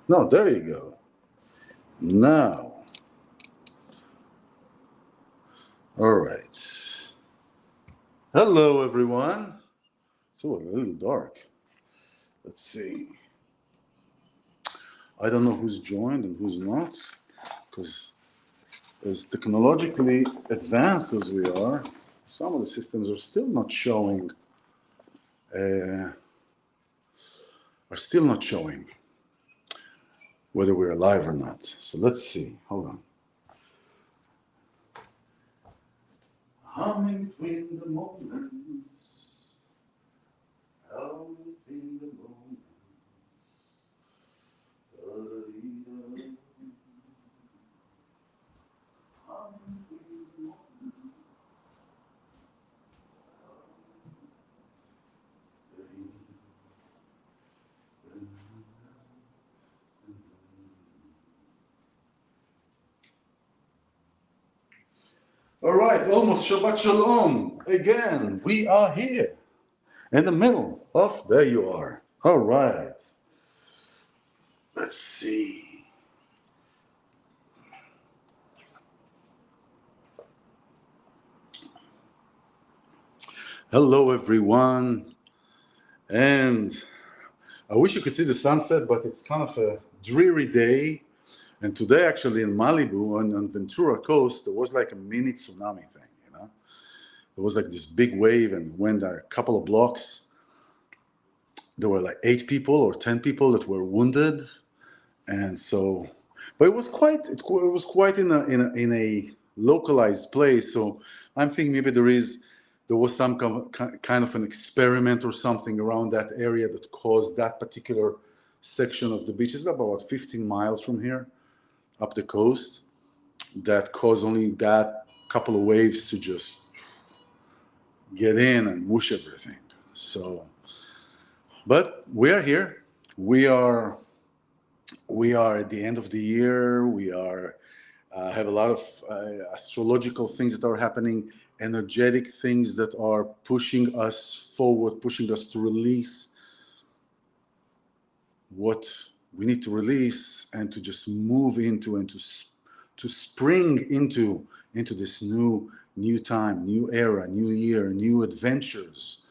No, there you go. Now, all right. Hello, everyone. It's a little dark. Let's see. I don't know who's joined and who's not, because as technologically advanced as we are, some of the systems are still not showing. Whether we're alive or not. So let's see. Hold on. Humming between the moments. Humming between the moments. Humming between the moments. All right, almost Shabbat Shalom. Again, we are here in the middle of, there you are. All right. Let's see. Hello, everyone. And I wish you could see the sunset, but it's kind of a dreary day. And today, actually, in Malibu, on Ventura Coast, there was like a mini tsunami thing, you know? There was like this big wave and went a couple of blocks. There were like 8 people or 10 people that were wounded. And so, but it was quite in a localized place. So I'm thinking maybe there was some kind of an experiment or something around that area that caused that particular section of the beach. It's about 15 miles from here, up the coast, that caused only that couple of waves to just get in and whoosh everything. So, but we are here. We are at the end of the year. We have a lot of astrological things that are happening, energetic things that are pushing us forward, pushing us to release what we need to release and to just move into and to spring into this new time, new era, new year, new adventures.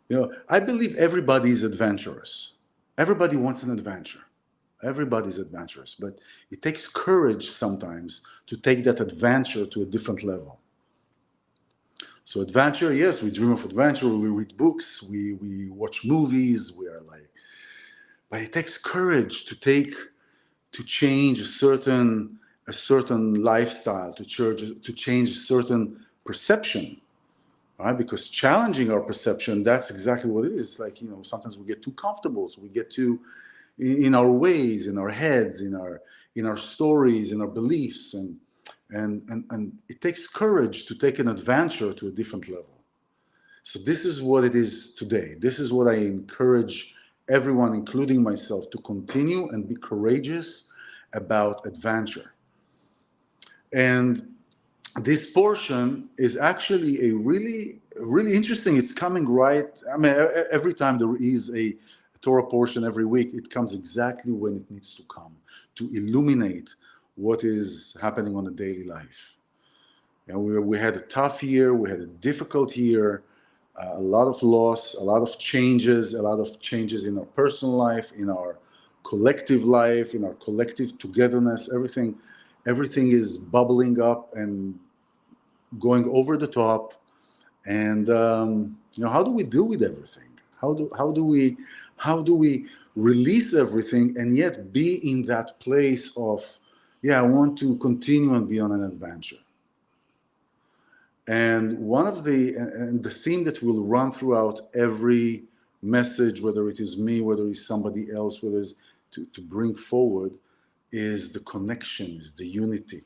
You know, I believe everybody is adventurous. Everybody wants an adventure. Everybody's adventurous, but it takes courage sometimes to take that adventure to a different level. So adventure, yes, we dream of adventure, we read books, we watch movies, we are like, but it takes courage to change a certain lifestyle, to change a certain perception, right? Because challenging our perception, that's exactly what it is. It's like, you know, sometimes we get too comfortable, so we get too in our ways, in our heads, in our stories, in our beliefs, and it takes courage to take an adventure to a different level. So this is what it is today. This is what I encourage everyone, including myself, to continue and be courageous about adventure. And this portion is actually a really interesting. It's coming right. I mean, every time there is a Torah portion every week, it comes exactly when it needs to come to illuminate what is happening on a daily life. And we had a tough year, we had a difficult year, a lot of loss, a lot of changes in our personal life, in our collective life, in our collective togetherness. Everything is bubbling up and going over the top. And you know, how do we deal with everything? How do we release everything and yet be in that place of, yeah, I want to continue and be on an adventure. And the theme that will run throughout every message, whether it is me, whether it's somebody else, whether it's to bring forward, is the connection, is the unity,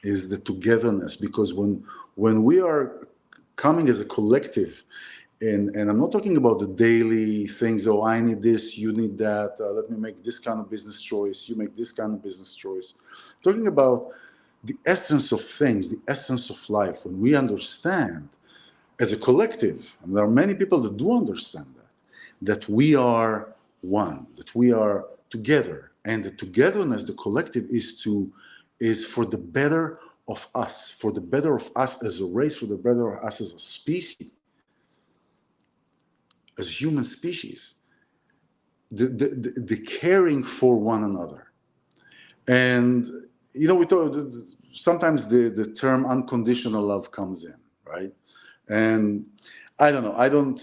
is the togetherness. Because when we are coming as a collective, and I'm not talking about the daily things, oh, I need this, you need that, let me make this kind of business choice, you make this kind of business choice. I'm talking about the essence of things, the essence of life. When we understand as a collective, and there are many people that do understand that we are one, that we are together, and the togetherness, the collective, is for the better of us, for the better of us as a race, for the better of us as a species, as human species, the caring for one another. And we thought sometimes the term unconditional love comes in, right? And I don't know,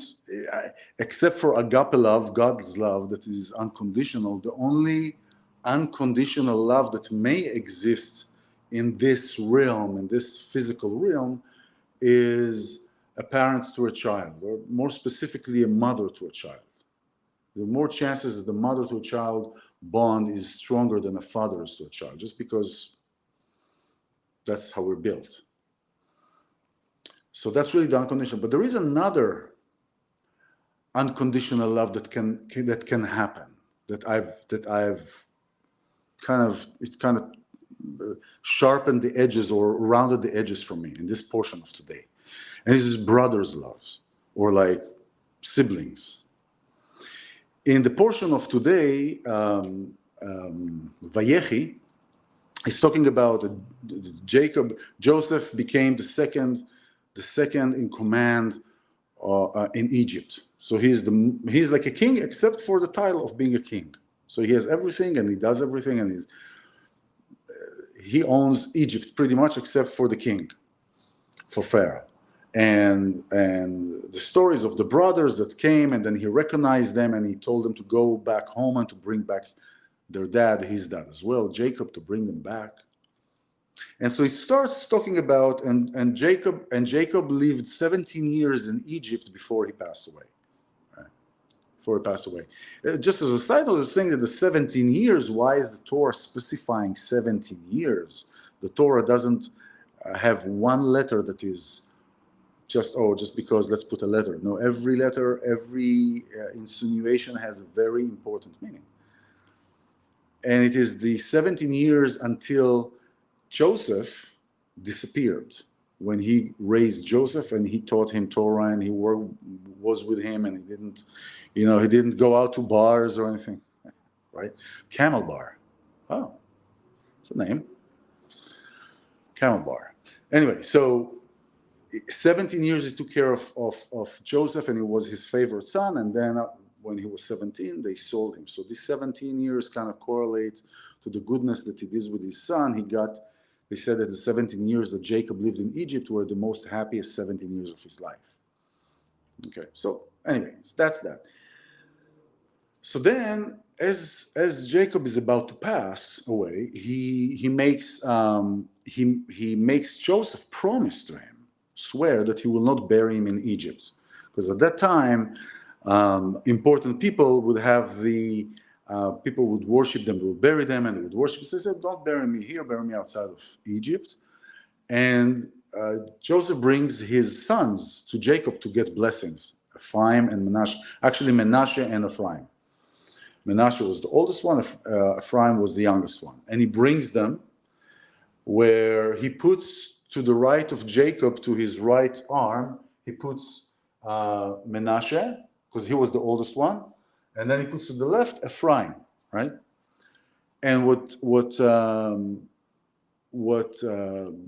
except for agape love, God's love that is unconditional, the only unconditional love that may exist in this realm, in this physical realm, is a parent to a child, or more specifically, a mother to a child. There are more chances that the mother to a child bond is stronger than a father's to a child, just because that's how we're built. So that's really the unconditional. But there is another unconditional love that can happen, that I've kind of sharpened the edges or rounded the edges for me in this portion of today. And this is brothers' loves, or like siblings. In the portion of today, VaYechi is talking about Joseph became the second in command in Egypt. So he's like a king, except for the title of being a king. So he has everything and he does everything, and he owns Egypt pretty much, except for the king, for Pharaoh. And the stories of the brothers that came, and then he recognized them and he told them to go back home and to bring back their dad, his dad as well, Jacob, to bring them back. And so he starts talking about, and Jacob lived 17 years in Egypt before he passed away. Right? Before he passed away. Just as a side note, saying that the 17 years, why is the Torah specifying 17 years? The Torah doesn't have one letter that is just because let's put a letter. No, every letter, every insinuation has a very important meaning. And it is the 17 years until Joseph disappeared, when he raised Joseph and he taught him Torah and he was with him, and he didn't go out to bars or anything, right? Camel Bar. Oh, it's a name. Camel Bar. Anyway, so 17 years he took care of Joseph, and he was his favorite son, and then when he was 17, they sold him. So these 17 years kind of correlates to the goodness that he did with his son. They said that the 17 years that Jacob lived in Egypt were the most happiest 17 years of his life. Okay, so anyway, that's that. So then, as Jacob is about to pass away, he makes Joseph promise to him, swear that he will not bury him in Egypt, because at that time, important people would have people would worship them, they would bury them, and they would worship. So he said, don't bury me here, bury me outside of Egypt. And Joseph brings his sons to Jacob to get blessings, Ephraim and Manasseh. Actually, Manasseh and Ephraim. Manasseh was the oldest one, Ephraim was the youngest one. And he brings them where he puts to the right of Jacob, to his right arm, he puts Manasseh, because he was the oldest one. And then he puts to the left Ephraim, right? And what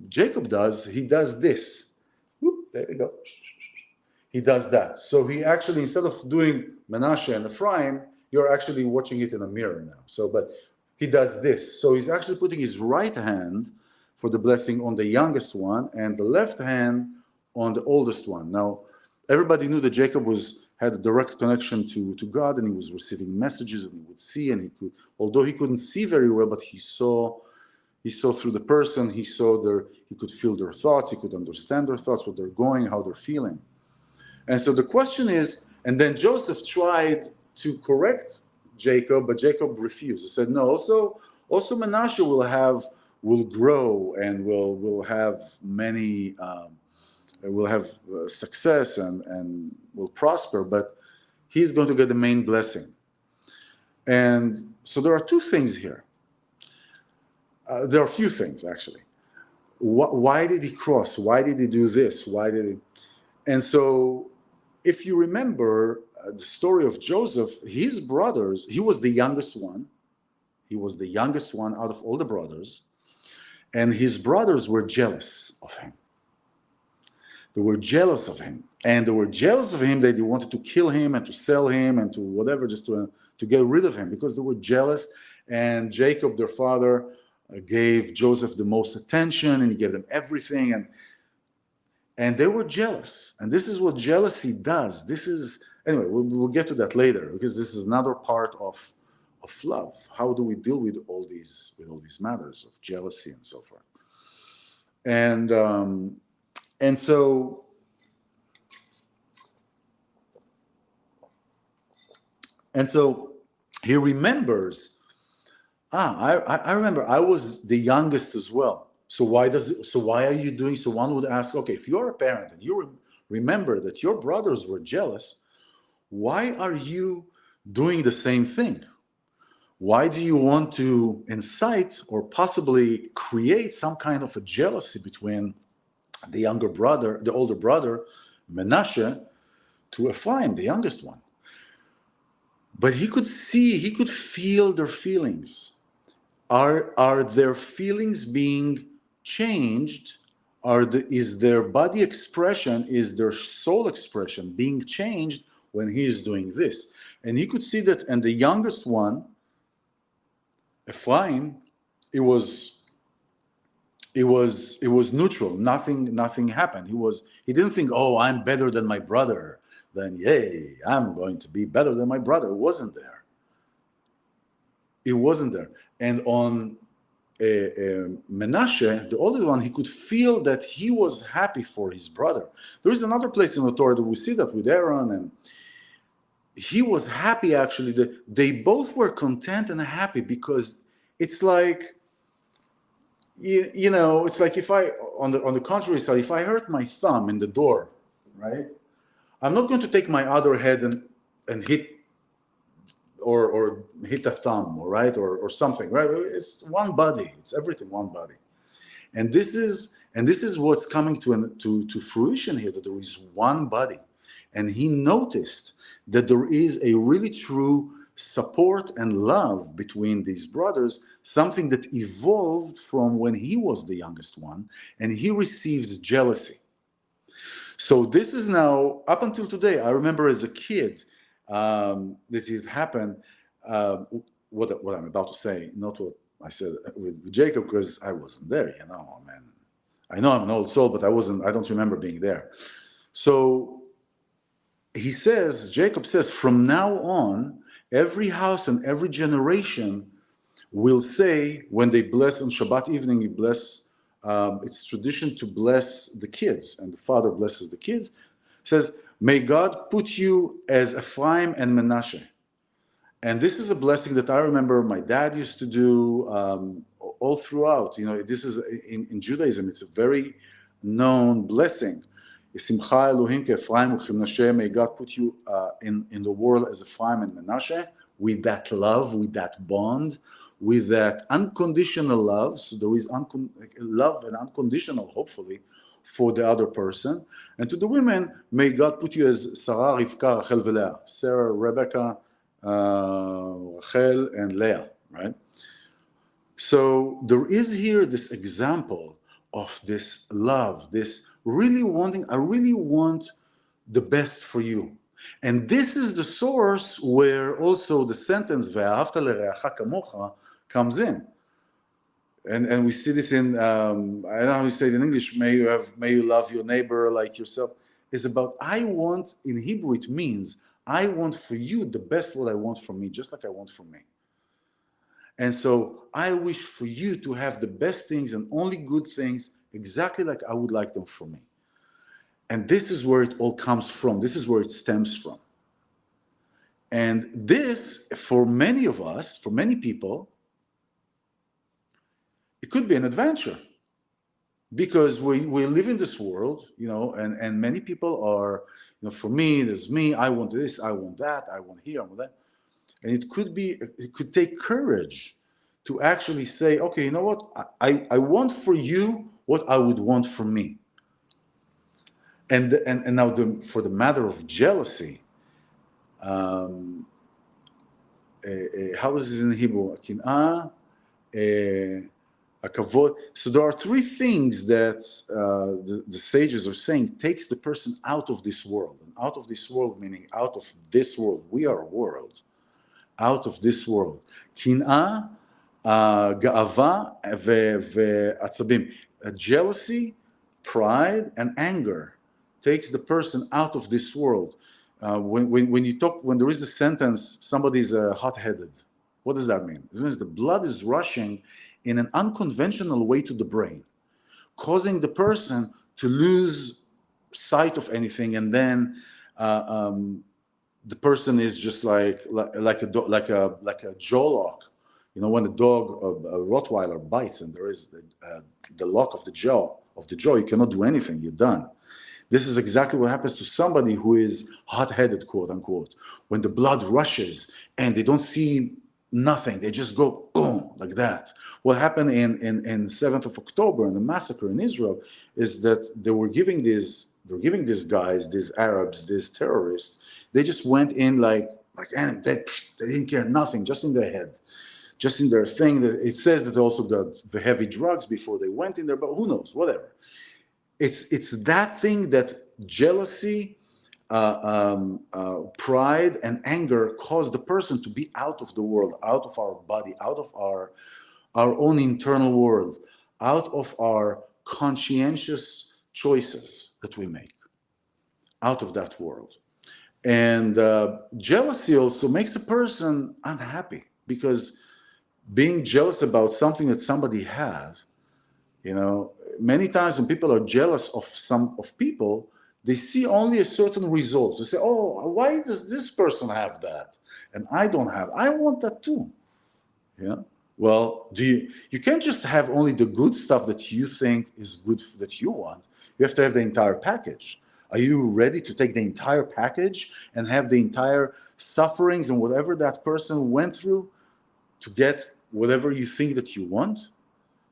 Jacob does, he does this. Whoop, there you go. He does that. So he actually, instead of doing Manasseh and Ephraim, you're actually watching it in a mirror now. So, but he does this. So he's actually putting his right hand for the blessing on the youngest one, and the left hand on the oldest one. Now, everybody knew that Jacob had a direct connection to God, and he was receiving messages, and he would see, and he could, although he couldn't see very well, but he saw through the person, he could feel their thoughts, he could understand their thoughts, where they're going, how they're feeling. And so the question is, and then Joseph tried to correct Jacob, but Jacob refused. He said, no, also Manasseh will grow and will have many, will have success and will prosper, but he's going to get the main blessing. And so there are two things here. There are a few things, actually. Why did he cross? Why did he do this? Why did he? And so if you remember the story of Joseph, his brothers, he was the youngest one, He was the youngest one out of all the brothers. And his brothers were jealous of him. They were jealous of him. And they were jealous of him that they wanted to kill him and to sell him and to whatever, just to get rid of him, because they were jealous. And Jacob, their father, gave Joseph the most attention, and he gave them everything. And they were jealous. And this is what jealousy does. Anyway, we'll get to that later, because this is another part of love. How do we deal with all these matters of jealousy and so forth? And so he remembers, I remember I was the youngest as well. So why are you doing? So one would ask, okay, if you're a parent and you remember that your brothers were jealous, why are you doing the same thing? Why do you want to incite or possibly create some kind of a jealousy between the older brother, Menashe, to Ephraim, the youngest one? But he could feel their feelings. Are their feelings being changed? Is their body expression, is their soul expression being changed when he is doing this? And he could see that, and the youngest one, Ephraim, it was neutral. Nothing happened. He didn't think, oh, I'm better than my brother. Then, yay, I'm going to be better than my brother. It wasn't there. And on Menashe, the older one, he could feel that he was happy for his brother. There is another place in the Torah that we see that with Aaron, and he was happy, actually, that they both were content and happy, because it's like, it's like if on the contrary side, if I hurt my thumb in the door, right, I'm not going to take my other hand and hit or hit a thumb, right, or something, right? It's one body. It's everything one body, and this is what's coming to fruition here, that there is one body. And he noticed that there is a really true support and love between these brothers, something that evolved from when he was the youngest one, and he received jealousy. So this is now, up until today, I remember as a kid, that it happened, what I'm about to say, not what I said with Jacob, because I wasn't there, man. I know I'm an old soul, but I don't remember being there. So Jacob says, from now on, every house and every generation will say, when they bless on Shabbat evening, you bless, it's tradition to bless the kids, and the father blesses the kids, says, may God put you as Ephraim and Menashe. And this is a blessing that I remember my dad used to do all throughout. This is in Judaism, it's a very known blessing. Simcha Elohim Ephraim u'Menashe. May God put you in the world as Ephraim and Menashe, with that love, with that bond, with that unconditional love. So there is love and unconditional, hopefully, for the other person. And to the women, may God put you as Sarah, Rivka, Rachel, Leah. Sarah, Rebecca, Rachel, and Leah, right? So there is here this example of this love, this really wanting, I really want the best for you. And this is the source where also the sentence, Ve'ahavta le'reacha kamocha, comes in. And we see this in, I don't know how you say it in English, may you love your neighbor like yourself. It's about, in Hebrew it means, I want for you the best what I want for me, just like I want for me. And so I wish for you to have the best things and only good things, exactly like I would like them for me. And this is where it all comes from. This is where it stems from. And this, for many of us, for many people, it could be an adventure. Because we live in this world, and many people are, for me, there's me, I want this, I want that, I want here, I want that. And it could take courage to actually say, okay, you know what, I want for you what I would want for me. And now for the matter of jealousy, how is this in Hebrew? Kin'ah, a kavod. So there are three things that the sages are saying takes the person out of this world. And out of this world meaning out of this world. We are a world. Out of this world. Kin'ah, ga'ava, ve'atzabim. Jealousy, pride, and anger takes the person out of this world. When there is a sentence, somebody's hot-headed. What does that mean? It means the blood is rushing in an unconventional way to the brain, causing the person to lose sight of anything, and then the person is just like a jaw lock. You know, when a dog, a Rottweiler bites, and there is the lock of the jaw, you cannot do anything. You're done. This is exactly what happens to somebody who is hot-headed, quote unquote. When the blood rushes and they don't see nothing, they just go boom like that. What happened in 7th of October in the massacre in Israel is that they were giving these guys, these Arabs, these terrorists, they just went in like and they didn't care nothing, just in their head, just in their thing. It says that they also got the heavy drugs before they went in there, but who knows, whatever. It's that thing that jealousy, pride, and anger cause the person to be out of the world, out of our body, out of our own internal world, out of our conscientious choices that we make, out of that world. And jealousy also makes a person unhappy, because being jealous about something that somebody has, you know, many times when people are jealous of people, they see only a certain result. They say, oh, why does this person have that? And I don't have, I want that too. Yeah. Well, you can't just have only the good stuff that you think is good that you want. You have to have the entire package. Are you ready to take the entire package and have the entire sufferings and whatever that person went through to get whatever you think that you want?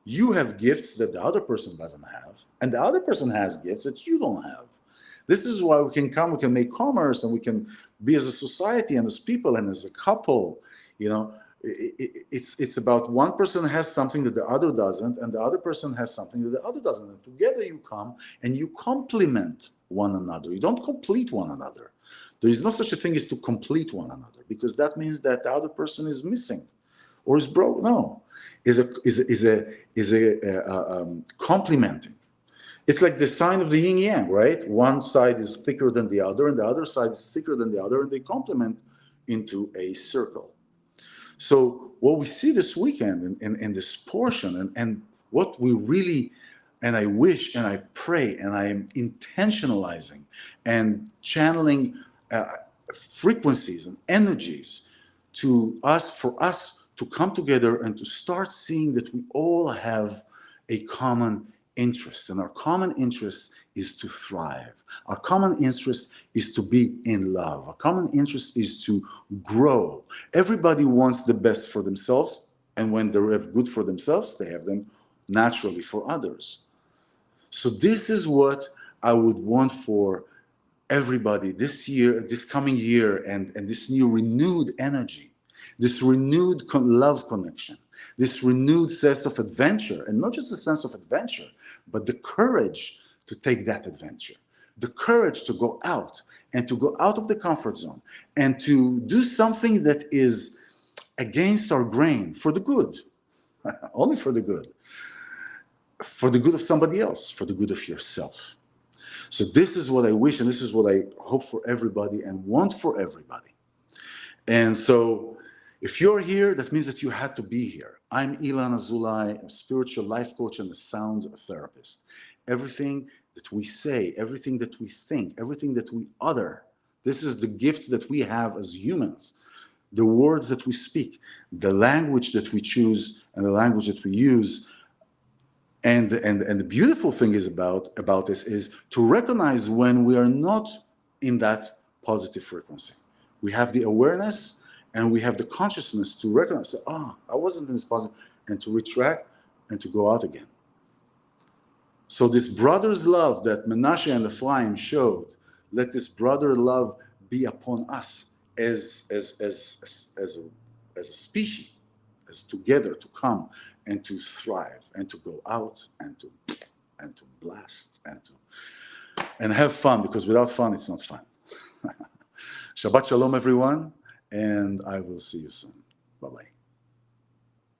You have gifts that the other person doesn't have, and the other person has gifts that you don't have. This is why we can make commerce, and we can be as a society and as people and as a couple. You know, it's about one person has something that the other doesn't, and the other person has something that the other doesn't. And together you come and you complement one another. You don't complete one another. There is no such a thing as to complete one another, because that means that the other person is missing or is broke. No, is complementing. It's like the sign of the yin yang, right? One side is thicker than the other, and the other side is thicker than the other, and they complement into a circle. So what we see this weekend in this portion, and what we really, and I wish and I pray and I am intentionalizing and channeling frequencies and energies to us, for us to come together and to start seeing that we all have a common interest. And our common interest is to thrive. Our common interest is to be in love. Our common interest is to grow. Everybody wants the best for themselves. And when they have good for themselves, they have them naturally for others. So this is what I would want for everybody this year, this coming year, and this new renewed energy, this renewed love connection, this renewed sense of adventure, and not just a sense of adventure, but the courage to take that adventure, the courage to go out and to go out of the comfort zone and to do something that is against our grain for the good, only for the good of somebody else, for the good of yourself. So this is what I wish, and this is what I hope for everybody and want for everybody. And so if you're here, that means that you had to be here. I'm iLan Azoulai, a spiritual life coach and a sound therapist. Everything that we say, everything that we think, everything that we utter, this is the gift that we have as humans. The words that we speak, the language that we choose, and the language that we use. And the beautiful thing is about this is to recognize when we are not in that positive frequency. We have the awareness and we have the consciousness to recognize, I wasn't in this positive, and to retract and to go out again. So this brother's love that Menashe and Ephraim showed, let this brother love be upon us as as a species, as together to come and to thrive and to go out and to blast and have fun, because without fun it's not fun. Shabbat shalom everyone, and I will see you soon. Bye-bye.